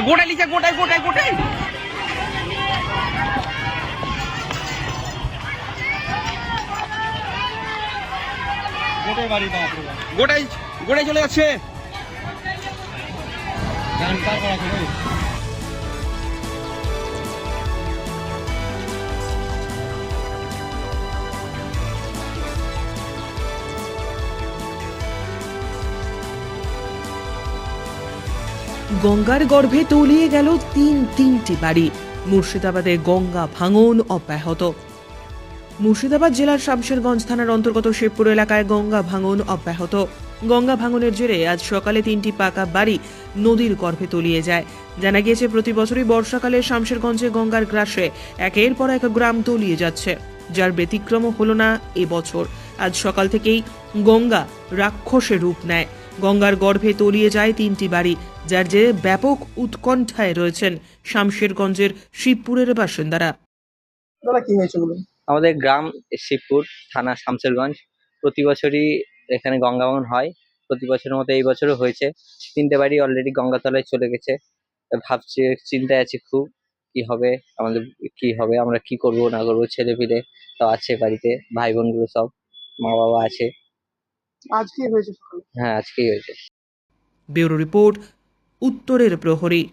গোটাই লিখে গোটাই গোটাই গোটাই গোটাই গোটাই চলে যাচ্ছে। গঙ্গার গর্ভে তলিয়ে গেল তিনটি বাড়ি। মুর্শিদাবাদে গঙ্গা ভাঙন অব্যাহত। মুর্শিদাবাদ জেলার শামশেরগঞ্জ থানার অন্তর্গত শিবপুর এলাকায় গঙ্গা ভাঙন অব্যাহত। গঙ্গা ভাঙনের জেরে আজ সকালে 3টি পাকা বাড়ি নদীর গর্ভে তলিয়ে যায়। জানা গিয়েছে, প্রতি বছরই বর্ষাকালে শামশেরগঞ্জে গঙ্গার গ্রাসে একের পর এক গ্রাম তলিয়ে যাচ্ছে, যার ব্যতিক্রমও হলো না এবছর। আজ সকাল থেকেই গঙ্গা রাক্ষসে রূপ নেয়। গঙ্গার গর্ভে তলিয়ে যায় 3টি বাড়ি, যার জেরে ব্যাপক উৎকণ্ঠায় রয়েছেন শামশেরগঞ্জের শিবপুরের বাসিন্দারা। কি হয়েছে বলুন? আমাদের গ্রাম শিবপুর, থানা শামশেরগঞ্জ। প্রতি বছরই এখানে গঙ্গা ভাঙন হয়। প্রতি বছরের মতো এই বছরও হয়েছে। 3টে বাড়ি অলরেডি গঙ্গাতলায় চলে গেছে। ভাবছি, চিন্তায় আছি খুব, কি হবে আমাদের, কি হবে, আমরা কি করব না করবো। ছেলে পিলে তো আছে বাড়িতে, ভাই বোনগুলো সব, মা বাবা আছে। আজকে হয়েছে সকালে? হ্যাঁ, আজকেই হয়েছে। ব্যুরো রিপোর্ট, উত্তরের প্রহরী।